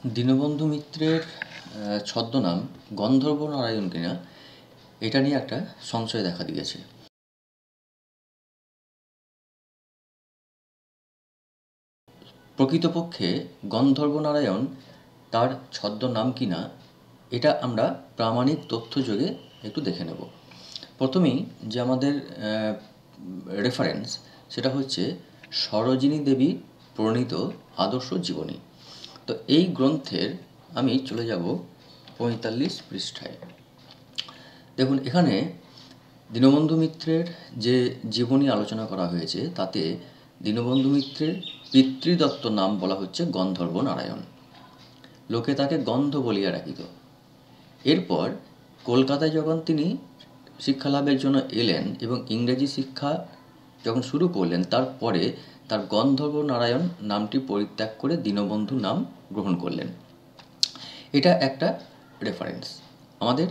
দীনবন্ধু মিত্রের ছদ্মনাম গন্ধর্ব নারায়ণ কিনা এটা নিয়ে একটা সংশয় দেখা দিয়েছে। প্রকৃতপক্ষে গন্ধর্ব নারায়ণ তার ছদ্মনাম কিনা এটা আমরা প্রামাণিক তথ্য যোগে একটু দেখে নেব। প্রথমেই যে আমাদের রেফারেন্স সেটা হচ্ছে সরোজিনী দেবী প্রণীত আদর্শ জীবনী। তো এই গ্রন্থের আমি চলে যাব 45 পৃষ্ঠায়। দেখুন, এখানে দীনবন্ধু মিত্রের যে জীবনী আলোচনা করা হয়েছে তাতে দীনবন্ধু মিত্রের পিতৃদত্ত নাম বলা হচ্ছে গন্ধর্ব নারায়ণ। লোকে তাকে গন্ধ বলিয়া রাখিত। এরপর কলকাতায় যখন তিনি শিক্ষালাভের জন্য এলেন এবং ইংরেজি শিক্ষা যখন শুরু করলেন, তারপরে তার গন্ধর্ব নারায়ণ নামটি পরিত্যাগ করে দীনবন্ধু নাম গ্রহণ করলেন। এটা একটা রেফারেন্স। আমাদের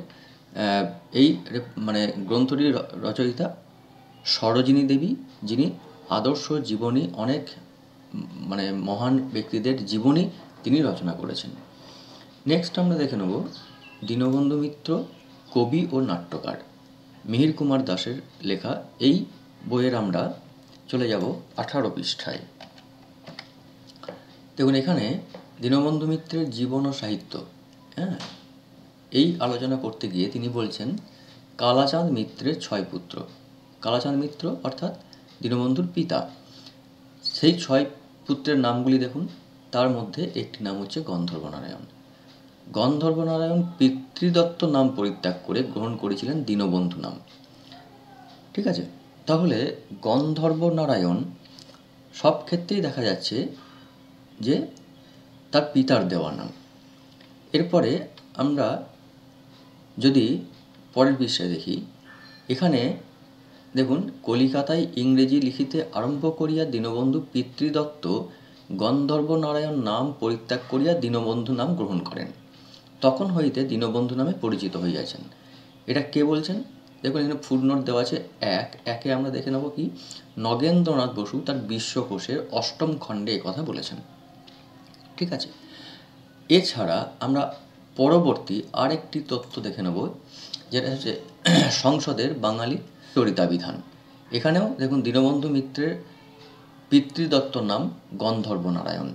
এই গ্রন্থটির রচয়িতা সরোজিনী দেবী, যিনি আদর্শ জীবনী অনেক মহান ব্যক্তিদের জীবনী তিনি রচনা করেছেন। নেক্সট আমরা দেখে নেব দীনবন্ধু মিত্র কবি ও নাট্যকার, মিহির কুমার দাসের লেখা। এই বইয়ের আমরা চলে যাব 18 পৃষ্ঠায়। দেখুন, এখানে দীনবন্ধু মিত্রের জীবন ও সাহিত্য এই আলোচনা করতে গিয়ে তিনি বলছেন কালাচাঁদ মিত্রের 6 পুত্র। কালাচাঁদ মিত্র অর্থাৎ দীনবন্ধুর পিতা। সেই 6 পুত্রের নামগুলি দেখুন, তার মধ্যে একটি নাম হচ্ছে গন্ধর্ব নারায়ণ। গন্ধর্ব নারায়ণ পিতৃদত্ত নাম পরিত্যাগ করে গ্রহণ করেছিলেন দীনবন্ধু নাম। ঠিক আছে, তাহলে গন্ধর্ব নারায়ণ সব ক্ষেত্রেই দেখা যাচ্ছে যে তার পিতার দেওয়া নাম। এরপরে আমরা যদি পরের পৃষ্ঠায় দেখি, এখানে দেখুন কলিকাতায় ইংরেজি লিখিতে আরম্ভ করিয়া দীনবন্ধু পিতৃদত্ত গন্ধর্ব নারায়ণ নাম পরিত্যাগ করিয়া দীনবন্ধু নাম গ্রহণ করেন। তখন হইতে দীনবন্ধু নামে পরিচিত হইয়াছেন। এটা কে বলছেন? দেখুন, এখানে ফুটনোট দেওয়া আছে। একে আমরা দেখে নেব কি নগেন্দ্রনাথ বসু তার বিশ্বকোষের 8ম খণ্ডে কথা বলেছেন। ঠিক আছে, এছাড়া আমরা পরবর্তী আরেকটি তথ্য দেখে নেব, যেটা হচ্ছে সংসদের বাঙালি চরিতাবিধান। এখানেও দেখুন দীনবন্ধু মিত্রের পিতৃদত্ত নাম গন্ধর্ব নারায়ণ।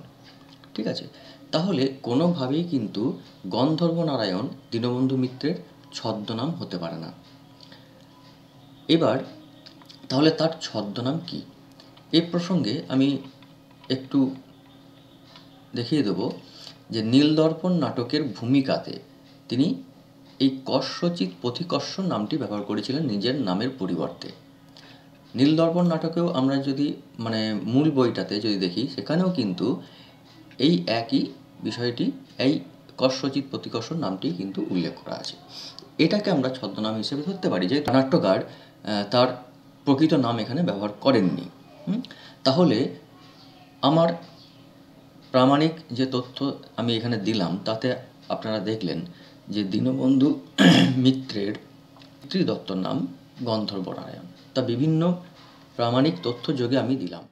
ঠিক আছে, তাহলে কোনোভাবেই কিন্তু গন্ধর্ব নারায়ণ দীনবন্ধু মিত্রের ছদ্মনাম হতে পারে না। এবার তাহলে তার ছদ্মনাম কি? এই প্রসঙ্গে আমি একটু দেখিয়ে দেব যে নীলদর্পণ নাটকের ভূমিকাতে তিনি এই কস্যচিৎ পথিকস্য নামটি ব্যবহার করেছিলেন নিজের নামের পরিবর্তে। নীলদর্পণ নাটকেও আমরা যদি মূল বইটাতে যদি দেখি, সেখানেও কিন্তু এই একই বিষয়টি, এই কস্যচিৎ পথিকস্য নামটি কিন্তু উল্লেখ করা আছে। এটাকে আমরা ছদ্মনাম হিসেবে ধরতে পারি, যে নাট্যকার তার প্রকৃত নাম এখানে ব্যবহার করেননি। তাহলে আমার প্রামাণিক যে তথ্য আমি এখানে দিলাম তাতে আপনারা দেখলেন যে দীনবন্ধু মিত্রের পিতৃদত্ত নাম গন্ধর্ব নারায়ণ। তা বিভিন্ন প্রামাণিক তথ্য যোগে আমি দিলাম।